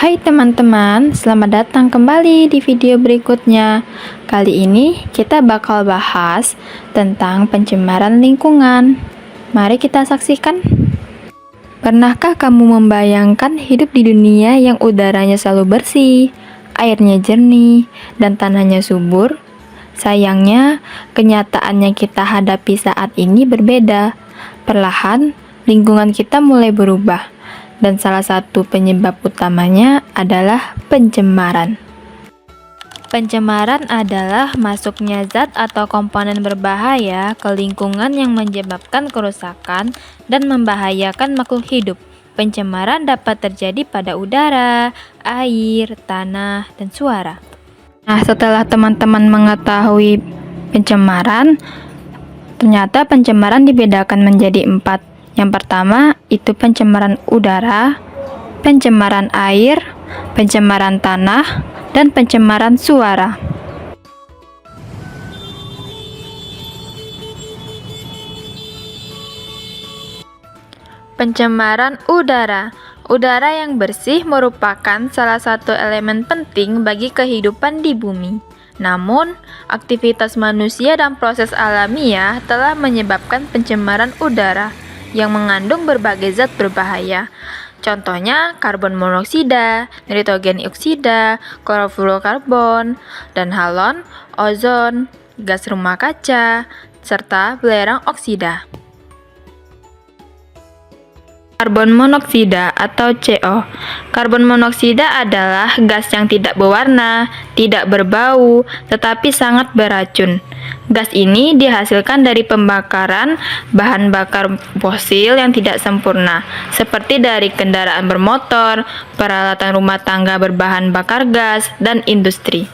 Hai teman-teman, selamat datang kembali di video berikutnya. Kali ini kita bakal bahas tentang pencemaran lingkungan. Mari kita saksikan. Pernahkah kamu membayangkan hidup di dunia yang udaranya selalu bersih, airnya jernih, dan tanahnya subur? Sayangnya, kenyataannya kita hadapi saat ini berbeda. Perlahan, lingkungan kita mulai berubah, dan salah satu penyebab utamanya adalah pencemaran. Pencemaran adalah masuknya zat atau komponen berbahaya ke lingkungan yang menyebabkan kerusakan dan membahayakan makhluk hidup. Pencemaran dapat terjadi pada udara, air, tanah, dan suara. Nah, setelah teman-teman mengetahui pencemaran, ternyata pencemaran dibedakan menjadi 4. Yang pertama, itu pencemaran udara, pencemaran air, pencemaran tanah, dan pencemaran suara. Pencemaran udara. Udara yang bersih merupakan salah satu elemen penting bagi kehidupan di bumi. Namun, aktivitas manusia dan proses alamiah telah menyebabkan pencemaran udara yang mengandung berbagai zat berbahaya. Contohnya karbon monoksida, nitrogen dioksida, klorofluorokarbon, dan halon, ozon, gas rumah kaca, serta belerang oksida. Karbon monoksida atau CO. Karbon monoksida adalah gas yang tidak berwarna, tidak berbau, tetapi sangat beracun. Gas ini dihasilkan dari pembakaran bahan bakar fosil yang tidak sempurna, seperti dari kendaraan bermotor, peralatan rumah tangga berbahan bakar gas, dan industri.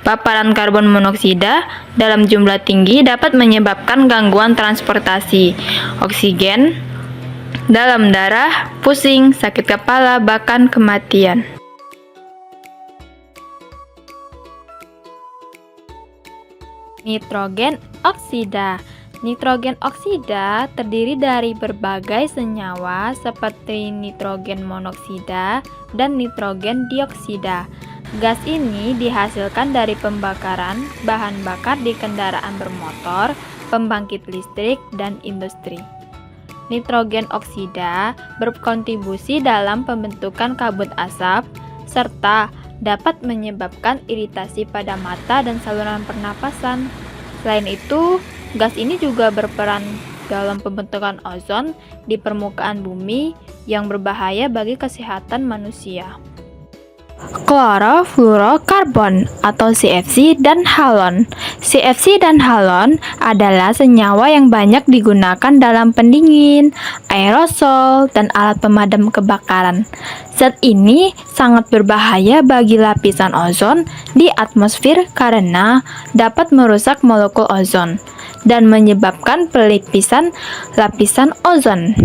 Paparan karbon monoksida dalam jumlah tinggi dapat menyebabkan gangguan transportasi, oksigen dalam darah, pusing, sakit kepala, bahkan kematian. Nitrogen oksida. Nitrogen oksida terdiri dari berbagai senyawa seperti nitrogen monoksida dan nitrogen dioksida. Gas ini dihasilkan dari pembakaran bahan bakar di kendaraan bermotor, pembangkit listrik, dan industri. Nitrogen oksida berkontribusi dalam pembentukan kabut asap serta dapat menyebabkan iritasi pada mata dan saluran pernapasan. Selain itu, gas ini juga berperan dalam pembentukan ozon di permukaan bumi yang berbahaya bagi kesehatan manusia. Klorofluorokarbon atau CFC dan halon. CFC dan halon adalah senyawa yang banyak digunakan dalam pendingin, aerosol, dan alat pemadam kebakaran. Zat ini sangat berbahaya bagi lapisan ozon di atmosfer karena dapat merusak molekul ozon dan menyebabkan pelipisan lapisan ozon.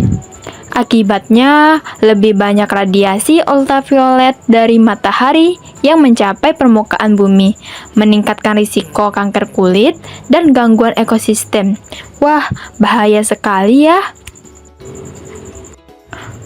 Akibatnya, lebih banyak radiasi ultraviolet dari matahari yang mencapai permukaan bumi, meningkatkan risiko kanker kulit dan gangguan ekosistem. Wah, bahaya sekali ya.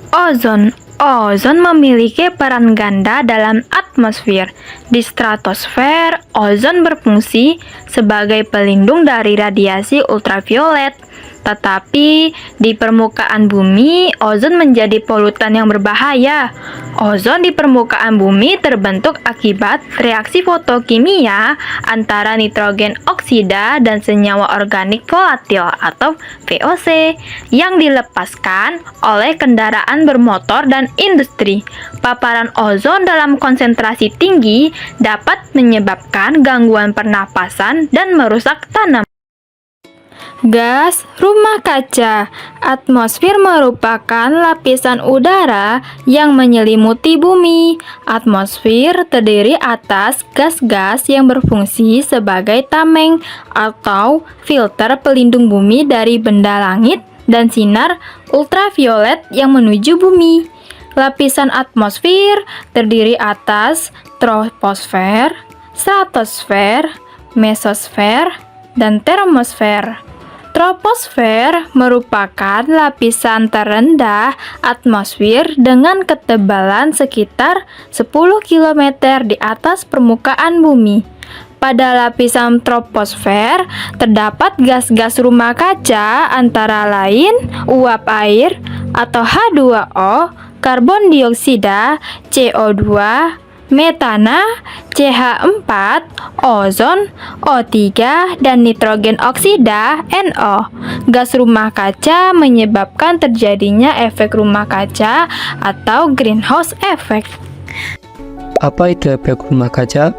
Ozon. Ozon memiliki peran ganda dalam atmosfer. Di stratosfer, ozon berfungsi sebagai pelindung dari radiasi ultraviolet. Tetapi di permukaan bumi, ozon menjadi polutan yang berbahaya. Ozon di permukaan bumi terbentuk akibat reaksi fotokimia antara nitrogen oksida dan senyawa organik volatil atau VOC yang dilepaskan oleh kendaraan bermotor dan industri. Paparan ozon dalam konsentrasi tinggi dapat menyebabkan gangguan pernapasan dan merusak tanaman. Gas rumah kaca. Atmosfer merupakan lapisan udara yang menyelimuti bumi. Atmosfer terdiri atas gas-gas yang berfungsi sebagai tameng atau filter pelindung bumi dari benda langit dan sinar ultraviolet yang menuju bumi. Lapisan atmosfer terdiri atas troposfer, stratosfer, mesosfer, dan termosfer. Troposfer merupakan lapisan terendah atmosfer dengan ketebalan sekitar 10 km di atas permukaan bumi. Pada lapisan troposfer terdapat gas-gas rumah kaca antara lain uap air atau H2O, karbon dioksida, CO2, metana, CH4, ozon, O3, dan nitrogen oksida, NO. Gas rumah kaca menyebabkan terjadinya efek rumah kaca atau greenhouse effect. Apa itu efek rumah kaca?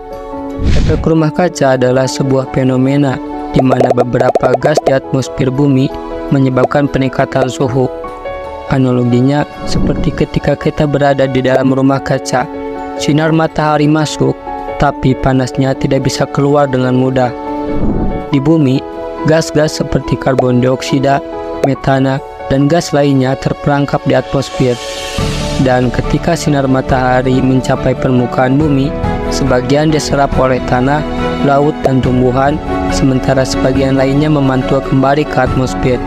Efek rumah kaca adalah sebuah fenomena di mana beberapa gas di atmosfer bumi menyebabkan peningkatan suhu. Analoginya seperti ketika kita berada di dalam rumah kaca. Sinar matahari masuk, tapi panasnya tidak bisa keluar dengan mudah. Di bumi, gas-gas seperti karbon dioksida, metana, dan gas lainnya terperangkap di atmosfer. Dan ketika sinar matahari mencapai permukaan bumi, sebagian diserap oleh tanah, laut, dan tumbuhan, sementara sebagian lainnya memantul kembali ke atmosfer.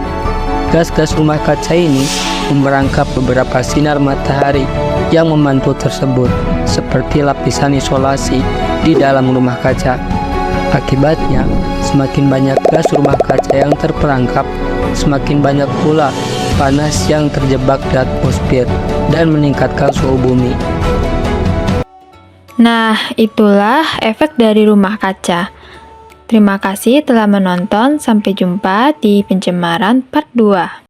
Gas-gas rumah kaca ini memerangkap beberapa sinar matahari yang memantul tersebut, seperti lapisan isolasi di dalam rumah kaca. Akibatnya, semakin banyak gas rumah kaca yang terperangkap, semakin banyak pula panas yang terjebak di atmosfer dan meningkatkan suhu bumi. Nah, itulah efek dari rumah kaca. Terima kasih telah menonton, sampai jumpa di pencemaran part 2.